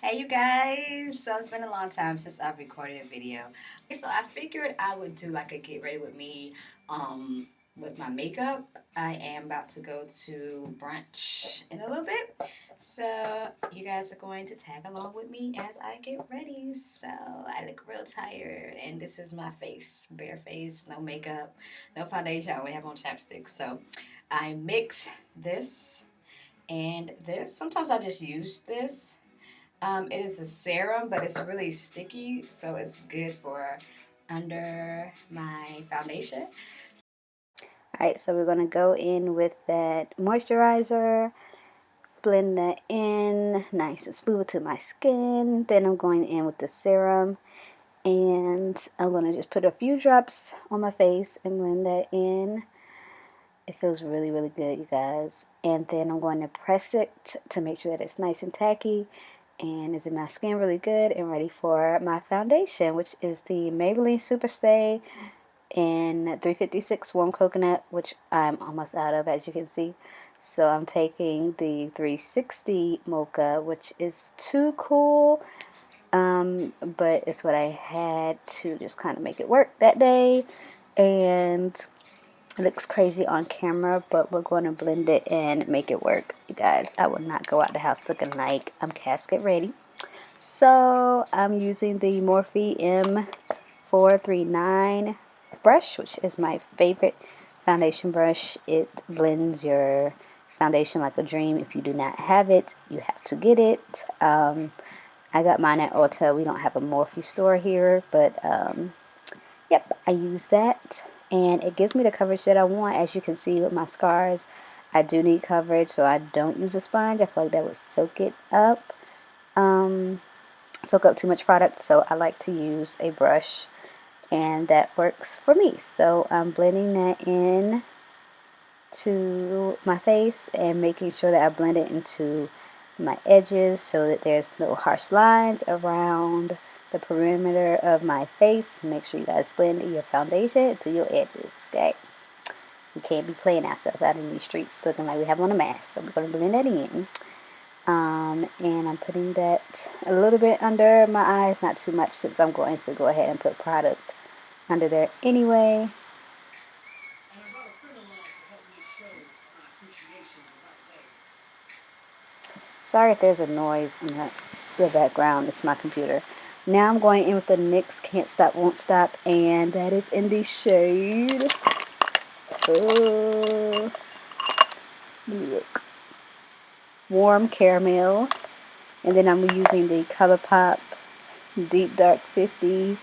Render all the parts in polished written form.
Hey you guys, so it's been a long time since I've recorded a video. Okay, so I figured I would do like a get ready with me with my makeup. I am about to go to brunch in a little bit. So you guys are going to tag along with me as I get ready. So I look real tired and this is my face, bare face, no makeup, no foundation. I only have on chapstick. So I mix this and this. Sometimes I just use this. It is a serum, but it's really sticky, so it's good for under my foundation. Alright, so we're going to go in with that moisturizer, blend that in nice and smooth to my skin. Then I'm going in with the serum, and I'm going to just put a few drops on my face and blend that in. It feels really, really good, you guys. And then I'm going to press it to make sure that it's nice and tacky. And is in my skin really good and ready for my foundation, which is the Maybelline Superstay in 356 warm coconut, which I'm almost out of, as you can see. So I'm taking the 360 mocha, which is too cool, but it's what I had to just kind of make it work that day. And it looks crazy on camera, but we're going to blend it and make it work, you guys. I will not go out the house looking like I'm casket ready. So I'm using the Morphe M439 brush, which is my favorite foundation brush. It blends your foundation like a dream. If you do not have it, you have to get it. I got mine at Ulta. We don't have a Morphe store here, but yep, I use that, and it gives me the coverage that I want. As you can see with my scars, I do need coverage, so I don't use a sponge. I feel like that would soak up too much product, so I like to use a brush, and that works for me. So I'm blending that in to my face and making sure that I blend it into my edges so that there's no harsh lines around the perimeter of my face. Make sure you guys blend your foundation to your edges, okay? We can't be playing ourselves out in these streets looking like we have on a mask, so we're going to blend that in. And I'm putting that a little bit under my eyes, not too much, since I'm going to go ahead and put product under there anyway. Sorry if there's a noise in the background. It's my computer. Now I'm going in with the NYX Can't Stop, Won't Stop, and that is in the shade. Let me look. Warm Caramel. And then I'm using the ColourPop Deep Dark 50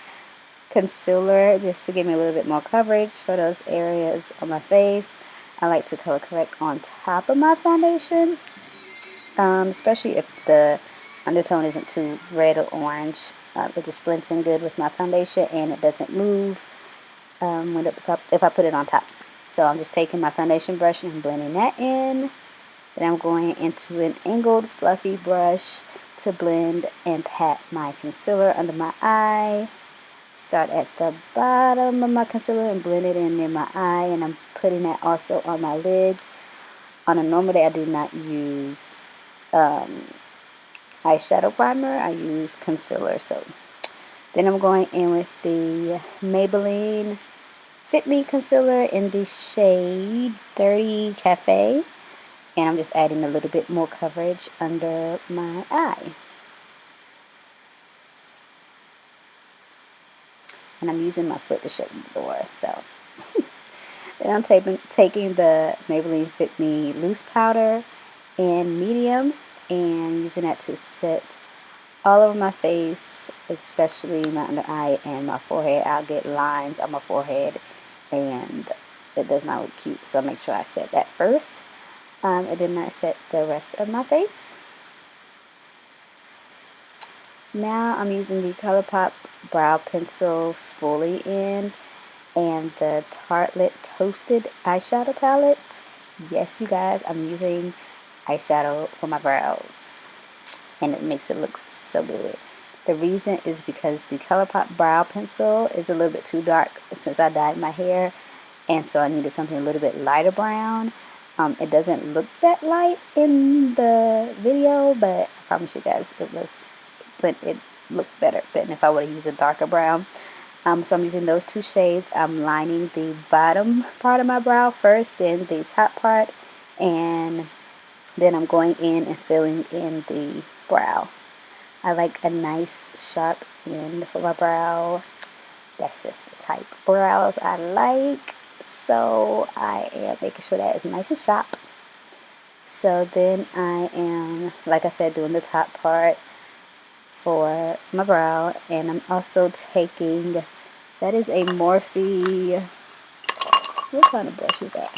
concealer just to give me a little bit more coverage for those areas on my face. I like to color correct on top of my foundation, especially if the undertone isn't too red or orange. It just blends in good with my foundation, and it doesn't move if I put it on top. So I'm just taking my foundation brush and blending that in. Then I'm going into an angled fluffy brush to blend and pat my concealer under my eye. Start at the bottom of my concealer and blend it in near my eye, and I'm putting that also on my lids. On a normal day, I do not use eyeshadow primer. I use concealer. So then I'm going in with the Maybelline Fit Me concealer in the shade 30 Cafe, and I'm just adding a little bit more coverage under my eye. And I'm using my foot to shut the door. So then I'm taking the Maybelline Fit Me loose powder in medium and using that to set all over my face, especially my under eye and my forehead. I'll get lines on my forehead, and it does not look cute, so make sure I set that first. And then I set the rest of my face. Now I'm using the ColourPop Brow Pencil Spoolie in and the Tartelette Toasted Eyeshadow Palette. Yes, you guys, I'm using eyeshadow for my brows, and it makes it look so good. The reason is because the ColourPop Brow Pencil is a little bit too dark since I dyed my hair, and so I needed something a little bit lighter brown. It doesn't look that light in the video, but I promise you guys but it looked better than if I would have used a darker brown. So I'm using those two shades. I'm lining the bottom part of my brow first, then the top part, and then I'm going in and filling in the brow. I like a nice sharp end for my brow. That's just the type of brows I like. So I am making sure that it's nice and sharp. So then I am, like I said, doing the top part for my brow. And I'm also taking, that is a Morphe, what kind of brush is that?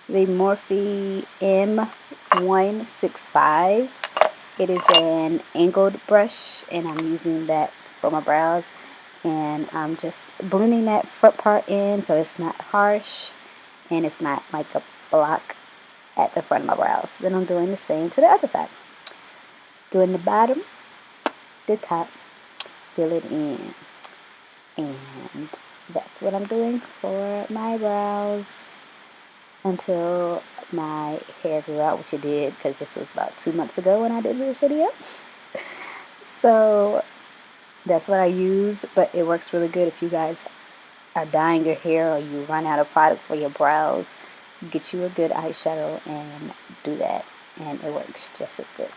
The Morphe M165. It is an angled brush, and I'm using that for my brows. And I'm just blending that front part in so it's not harsh and it's not like a block at the front of my brows. Then I'm doing the same to the other side. Doing the bottom, the top, fill it in. And that's what I'm doing for my brows until my hair grew out, which it did because this was about 2 months ago when I did this video. So that's what I use, but it works really good if you guys are dyeing your hair or you run out of product for your brows. Get you a good eyeshadow and do that, and it works just as good.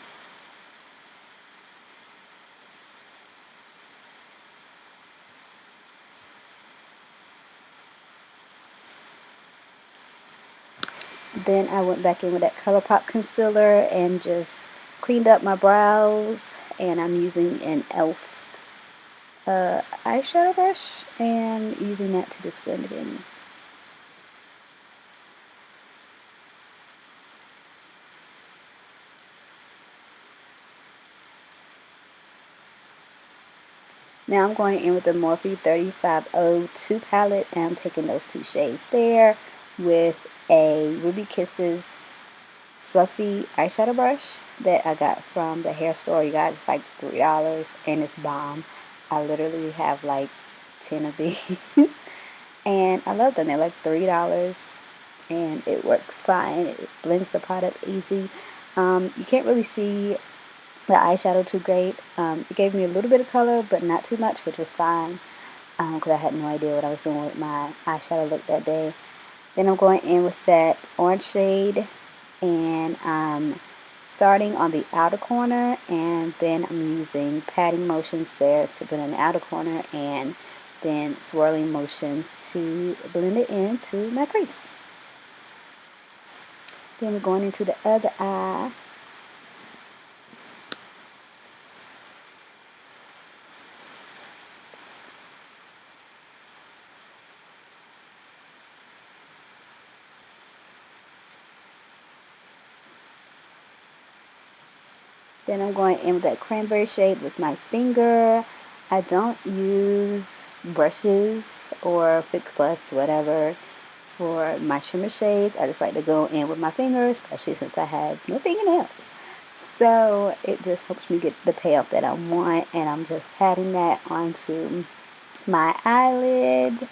Then I went back in with that ColourPop concealer and just cleaned up my brows, and I'm using an e.l.f. Eyeshadow brush and using that to just blend it in. Now I'm going in with the Morphe 3502 palette, and I'm taking those two shades there with a Ruby Kisses fluffy eyeshadow brush that I got from the hair store. You guys, it's like $3 and it's bomb. I literally have like 10 of these and I love them. They're like $3 and it works fine. It blends the product easy. You can't really see the eyeshadow too great. It gave me a little bit of color, but not too much, which was fine because I had no idea what I was doing with my eyeshadow look that day. Then I'm going in with that orange shade, and I'm starting on the outer corner, and then I'm using patting motions there to blend in the outer corner, and then swirling motions to blend it into my crease. Then we're going into the other eye. Then I'm going in with that cranberry shade with my finger. I don't use brushes or Fix Plus, whatever, for my shimmer shades. I just like to go in with my fingers, especially since I have no fingernails. So it just helps me get the payoff that I want, and I'm just patting that onto my eyelid.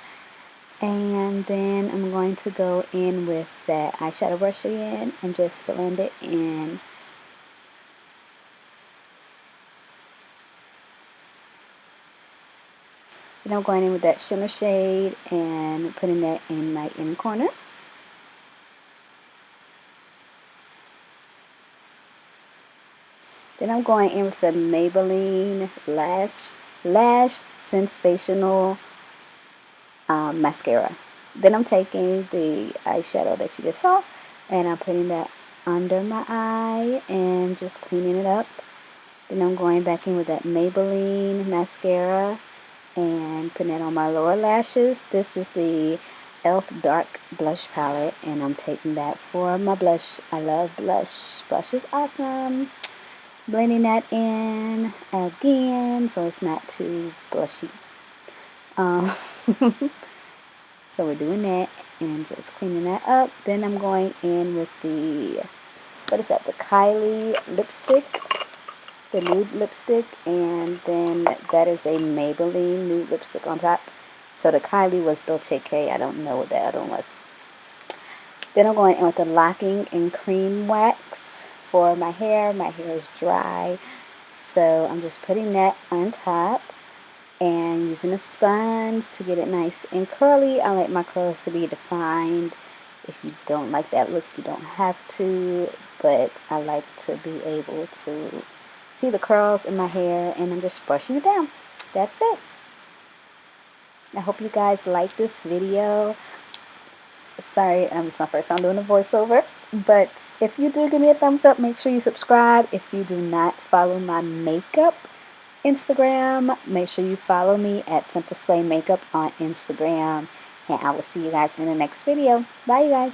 And then I'm going to go in with that eyeshadow brush again and just blend it in. Then I'm going in with that shimmer shade and putting that in my inner corner. Then I'm going in with the Maybelline Lash Sensational Mascara. Then I'm taking the eyeshadow that you just saw and I'm putting that under my eye and just cleaning it up. Then I'm going back in with that Maybelline mascara and putting it on my lower lashes. This is the e.l.f. Dark Blush Palette, and I'm taking that for my blush. I love blush. Blush is awesome. Blending that in again so it's not too blushy. So we're doing that and just cleaning that up. Then I'm going in with the, what is that, the Kylie lipstick. The nude lipstick, and then that is a Maybelline nude lipstick on top. So the Kylie was Dolce K. I don't know what the other one was. Then I'm going in with the Locking and Cream Wax for my hair. My hair is dry, So I'm just putting that on top and using a sponge to get it nice and curly. I like my curls to be defined. If you don't like that look, you don't have to, but I like to be able to see the curls in my hair, and I'm just brushing it down. That's it. I hope you guys like this video. Sorry, it's my first time doing a voiceover, but if you do give me a thumbs up, make sure you subscribe. If you do not follow my makeup Instagram, make sure you follow me at simpleslaymakeup on Instagram, and I will see you guys in the next video. Bye, you guys.